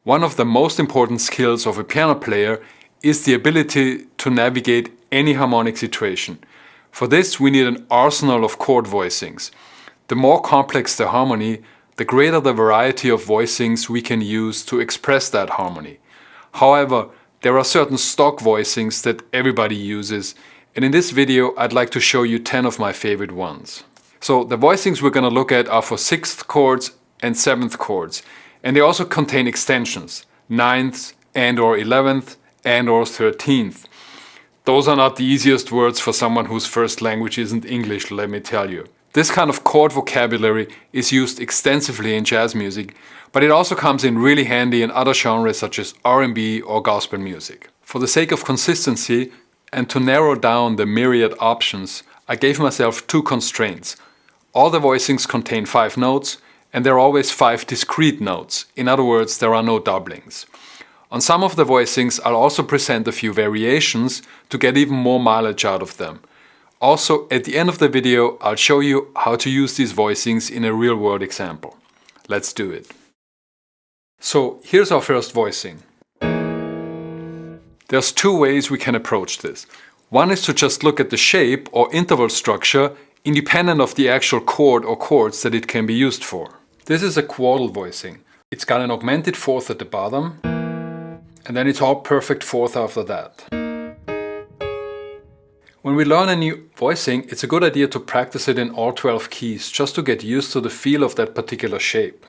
One of the most important skills of a piano player is the ability to navigate any harmonic situation. For this we need an arsenal of chord voicings. The more complex the harmony, the greater the variety of voicings we can use to express that harmony. However, there are certain stock voicings that everybody uses, and in this video I'd like to show you 10 of my favorite ones. So the voicings we're going to look at are for 6th chords and 7th chords, and they also contain extensions, 9th and or 11th and or 13th. Those are not the easiest words for someone whose first language isn't English, let me tell you. This kind of chord vocabulary is used extensively in jazz music, but it also comes in really handy in other genres such as R&B or gospel music. For the sake of consistency and to narrow down the myriad options, I gave myself 2 constraints. All the voicings contain 5 notes, and there are always 5 discrete notes. In other words, there are no doublings. On some of the voicings I'll also present a few variations to get even more mileage out of them. Also, at the end of the video I'll show you how to use these voicings in a real-world example. Let's do it. So here's our first voicing. There's 2 ways we can approach this. One is to just look at the shape or interval structure independent of the actual chord or chords that it can be used for. This is a chordal voicing. It's got an augmented 4th at the bottom, and then it's all perfect 4th after that. When we learn a new voicing, it's a good idea to practice it in all 12 keys, just to get used to the feel of that particular shape.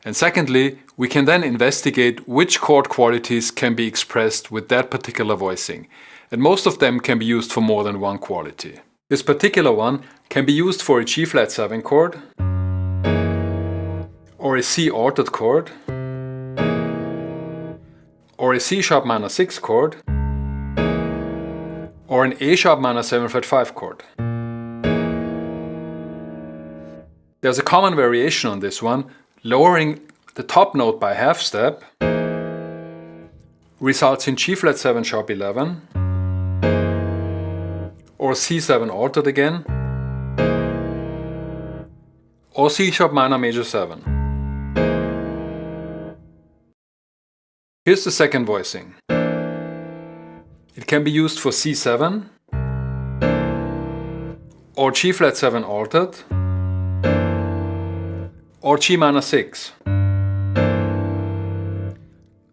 And secondly, we can then investigate which chord qualities can be expressed with that particular voicing. And most of them can be used for more than one quality. This particular one can be used for a G-flat 7 chord, or a C altered chord, or a C-sharp minor 6 chord, or an A-sharp minor 7 flat 5 chord. There's a common variation on this one. Lowering the top note by half step results in G-flat 7 sharp 11, or C7 altered again, or C-sharp minor major 7. Here's the second voicing. It can be used for C7, or G-flat 7 altered, or G minor 6.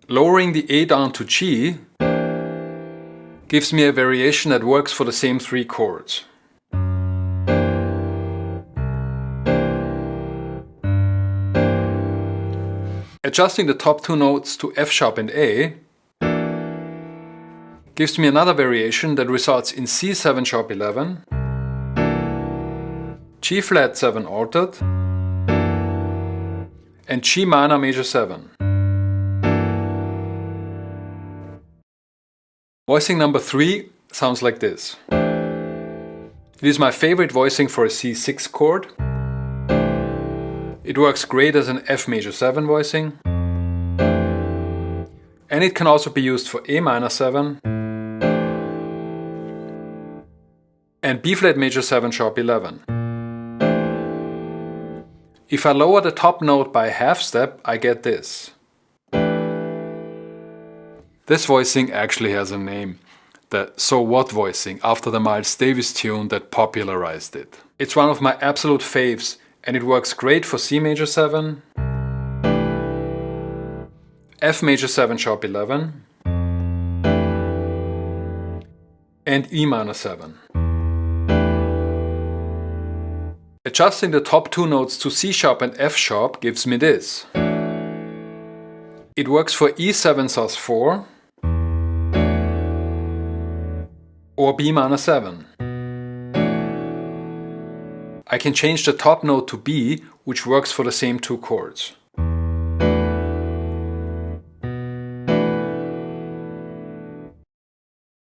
Lowering the A down to G gives me a variation that works for the same 3 chords. Adjusting the top 2 notes to F sharp and A gives me another variation that results in C7 sharp 11, G flat 7 altered, and G minor major 7. Voicing number 3 sounds like this. It is my favorite voicing for a C6 chord. It works great as an F major 7 voicing. And it can also be used for A minor 7 and B flat major 7 sharp 11. If I lower the top note by a half step, I get this. This voicing actually has a name, the So What voicing, after the Miles Davis tune that popularized it. It's one of my absolute faves, and it works great for C major 7, F major 7 sharp 11, and E minor 7. Adjusting the top 2 notes to C sharp and F sharp gives me this. It works for E7 sus 4 or B minor 7. I can change the top note to B, which works for the same 2 chords.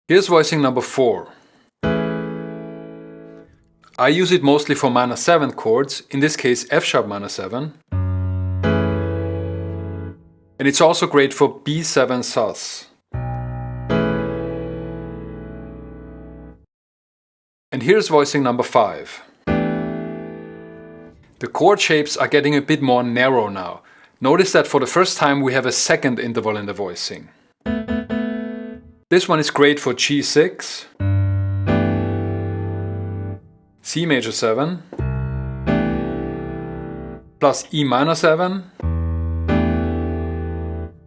Here's voicing number 4. I use it mostly for minor 7 chords, in this case F sharp minor 7. And it's also great for B7 sus. And here's voicing number 5. The chord shapes are getting a bit more narrow now. Notice that for the first time we have a second interval in the voicing. This one is great for G6, C major 7, plus E minor 7,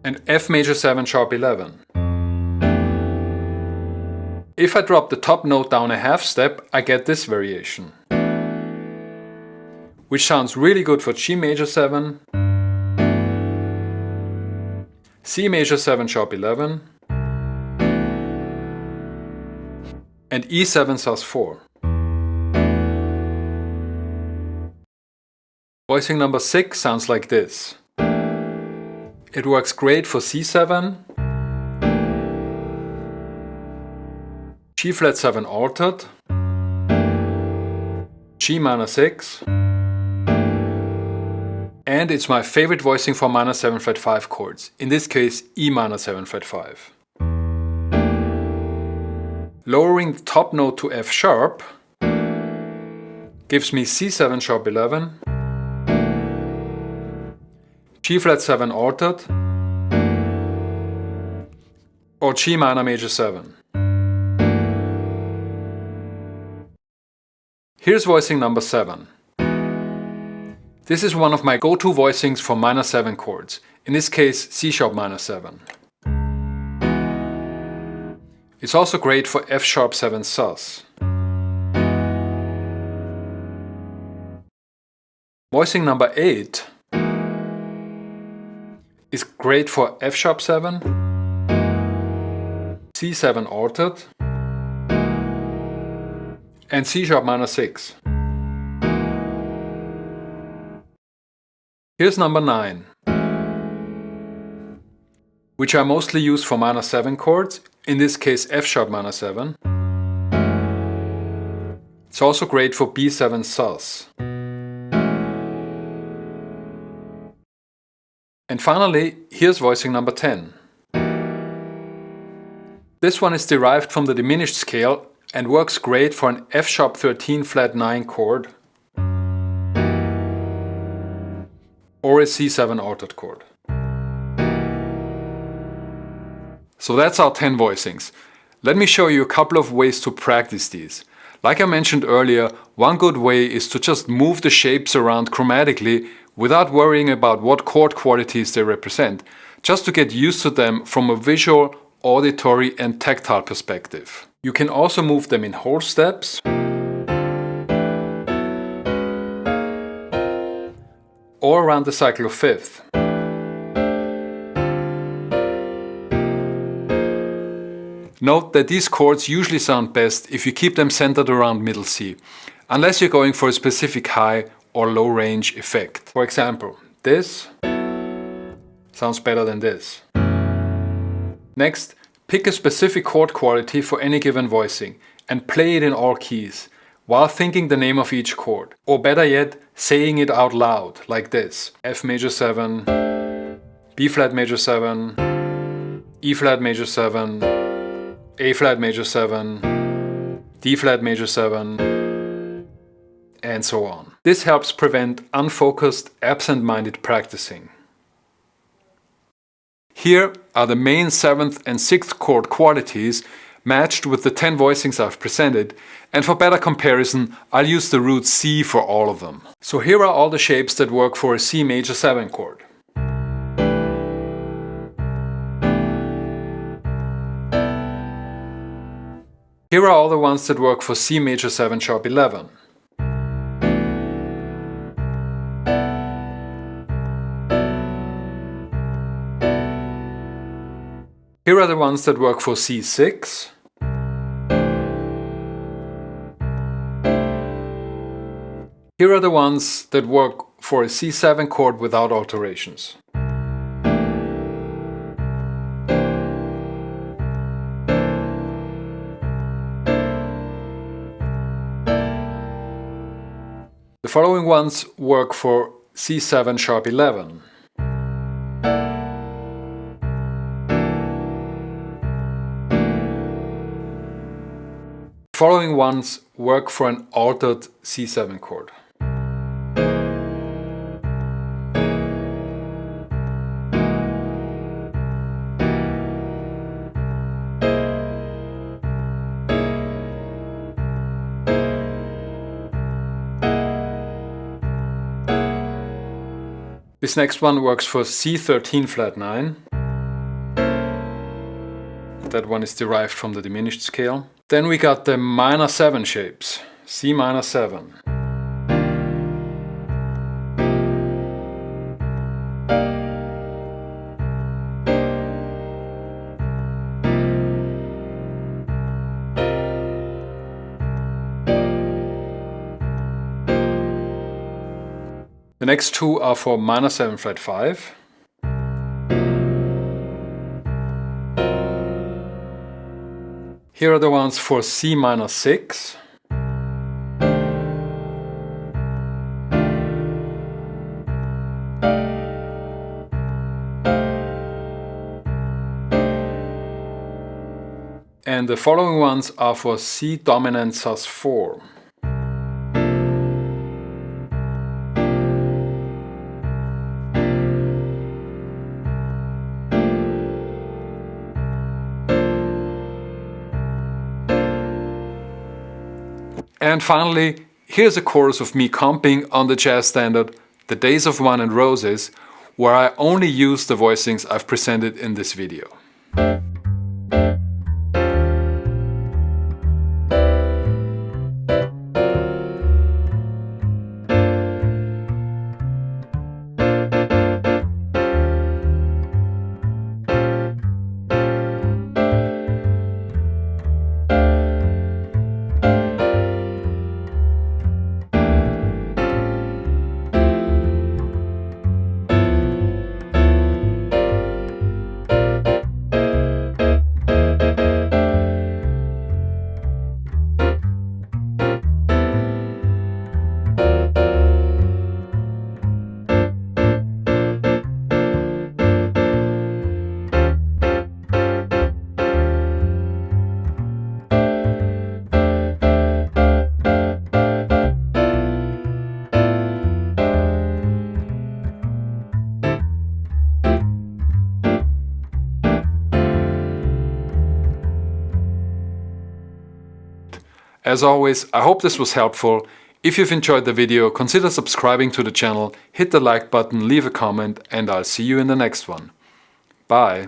and F major 7 sharp 11. If I drop the top note down a half step, I get this variation, which sounds really good for G major 7, C major 7 sharp 11, and E7 sus4. Voicing number 6 sounds like this. It works great for C7, G flat 7 altered, G minor 6, and it's my favorite voicing for minor 7 flat 5 chords, in this case E minor 7 flat 5. Lowering the top note to F sharp gives me C7 sharp 11, G flat 7 altered, or G minor major 7. Here's voicing number 7. This is one of my go-to voicings for minor 7 chords, in this case C sharp minor 7. It's also great for F sharp 7 sus. Voicing number 8 is great for F sharp 7, C7 altered, and C sharp minor 6. Here's number 9, which I mostly use for minor 7 chords, in this case F sharp minor 7. It's also great for B7 sus. And finally, here's voicing number 10. This one is derived from the diminished scale and works great for an F sharp 13 flat 9 chord or a C7 altered chord. So that's our 10 voicings. Let me show you a couple of ways to practice these. Like I mentioned earlier, one good way is to just move the shapes around chromatically without worrying about what chord qualities they represent, just to get used to them from a visual, auditory and tactile perspective. You can also move them in whole steps or around the cycle of fifth. Note that these chords usually sound best if you keep them centered around middle C, unless you're going for a specific high or low range effect. For example, this sounds better than this. Next, pick a specific chord quality for any given voicing and play it in all keys, while thinking the name of each chord. Or better yet, saying it out loud, like this. F major 7, B flat major 7, E flat major 7, A flat major 7, D flat major 7, and so on. This helps prevent unfocused, absent-minded practicing. Here are the main 7th and 6th chord qualities matched with the 10 voicings I've presented, and for better comparison I'll use the root C for all of them. So here are all the shapes that work for a C major 7 chord. Here are all the ones that work for C major 7 sharp 11. Here are the ones that work for C6. Here are the ones that work for a C7 chord without alterations. The following ones work for C7 sharp 11. The following ones work for an altered C7 chord. This next one works for C13 flat 9. That one is derived from the diminished scale. Then we got the minor 7 shapes. C minor 7. The next two are for minor 7 flat 5. Here are the ones for C minor 6. And the following ones are for C dominant sus 4. And finally, here's a chorus of me comping on the jazz standard The Days of Wine and Roses, where I only use the voicings I've presented in this video. As always, I hope this was helpful. If you've enjoyed the video, consider subscribing to the channel, hit the like button, leave a comment, and I'll see you in the next one. Bye!